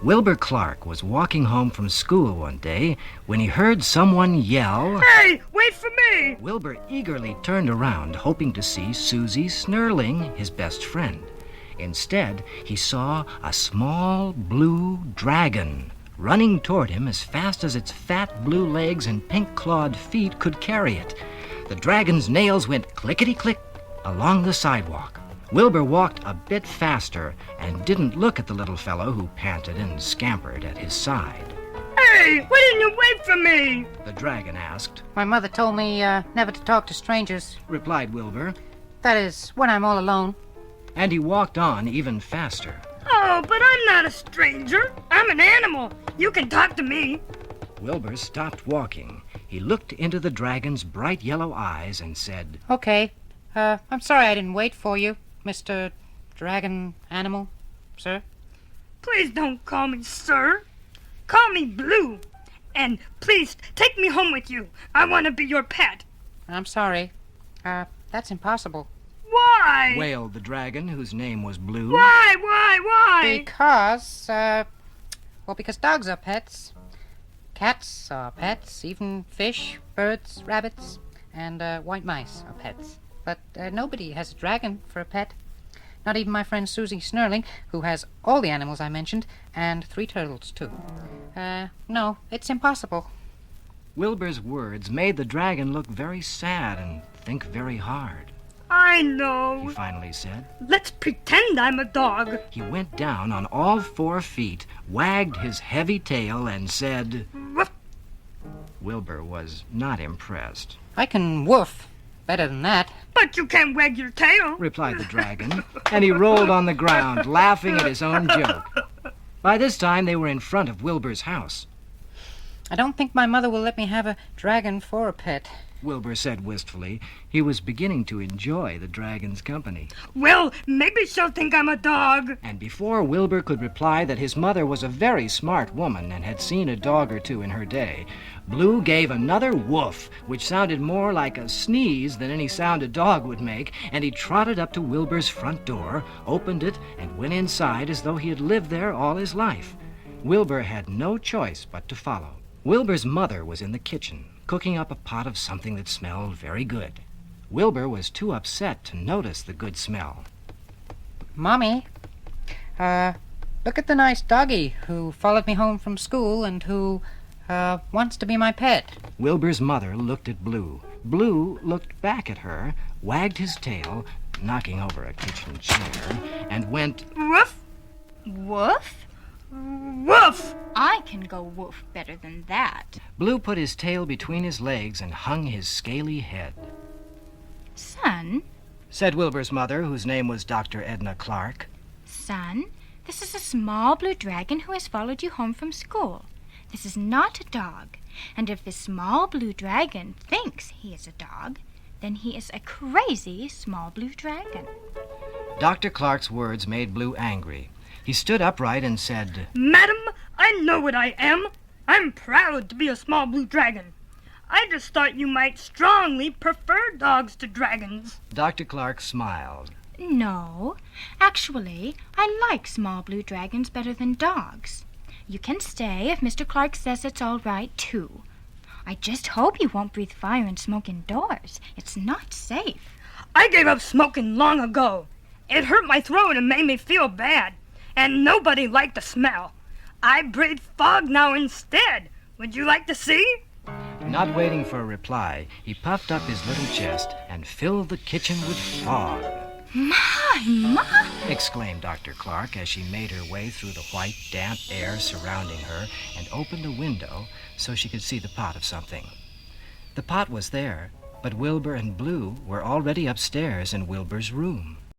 Wilbur Clark was walking home from school one day when he heard someone yell, "Hey, wait for me!" Wilbur eagerly turned around, hoping to see Susie Snurling, his best friend. Instead, he saw a small blue dragon running toward him as fast as its fat blue legs and pink-clawed feet could carry it. The dragon's nails went clickety-click along the sidewalk. Wilbur walked a bit faster and didn't look at the little fellow who panted and scampered at his side. "Hey, why didn't you wait for me?" The dragon asked. My mother told me never to talk to strangers. Replied Wilbur, That is, when I'm all alone. and he walked on even faster. "Oh, but I'm not a stranger. I'm an animal. You can talk to me." Wilbur stopped walking. He looked into the dragon's bright yellow eyes and said, Okay. I'm sorry I didn't wait for you, Mr. Dragon Animal, sir. "Please don't call me sir. Call me Blue. And please take me home with you. I want to be your pet." I'm sorry. That's impossible. "Why?" wailed the dragon, whose name was Blue. Why? Because dogs are pets. Cats are pets, even fish, birds, rabbits, and white mice are pets. But nobody has a dragon for a pet. Not even my friend Susie Snurling, who has all the animals I mentioned, and 3 turtles, too. No, it's impossible. Wilbur's words made the dragon look very sad and think very hard. "I He know. finally said. Let's pretend I'm a dog." He went down on all 4 feet, wagged his heavy tail, and said... Woof. Wilbur was not impressed. I can woof better than that. "But you can't wag your tail." Replied the dragon, and he rolled on the ground, laughing at his own joke. By this time, they were in front of Wilbur's house. I don't think my mother will let me have a dragon for a pet. Wilbur said wistfully. He was beginning to enjoy the dragon's company. "Well, maybe she'll think I'm a dog." And before Wilbur could reply that his mother was a very smart woman and had seen a dog or 2 in her day, Blue gave another woof, which sounded more like a sneeze than any sound a dog would make, and he trotted up to Wilbur's front door, opened it, and went inside as though he had lived there all his life. Wilbur had no choice but to follow. Wilbur's mother was in the kitchen, cooking up a pot of something that smelled very good. Wilbur was too upset to notice the good smell. Mommy, look at the nice doggy who followed me home from school and who, wants to be my pet. Wilbur's mother looked at Blue. Blue looked back at her, wagged his tail, knocking over a kitchen chair, and went, Woof, Woof? woof. I can go woof better than that. Blue put his tail between his legs and hung his scaly head. Son, Said Wilbur's mother, whose name was Dr. Edna Clark. son, this is a small blue dragon who has followed you home from school. This is not a dog, and if this small blue dragon thinks he is a dog, then he is a crazy small blue dragon. Dr. Clark's words made Blue angry. He stood upright and said, "Madam, I know what I am. I'm proud to be a small blue dragon. I just thought you might strongly prefer dogs to dragons." Dr. Clark smiled. No, actually, I like small blue dragons better than dogs. You can stay if Mr. Clark says it's all right, too. I just hope you won't breathe fire and smoke indoors. It's not safe. I gave up smoking long ago. It hurt my throat and made me feel bad, and nobody liked the smell. I breathe fog now instead. Would you like to see? Not waiting for a reply, he puffed up his little chest and filled the kitchen with fog. My! Exclaimed Dr. Clark as she made her way through the white, damp air surrounding her and opened a window so she could see the pot of something. The pot was there, but Wilbur and Blue were already upstairs in Wilbur's room.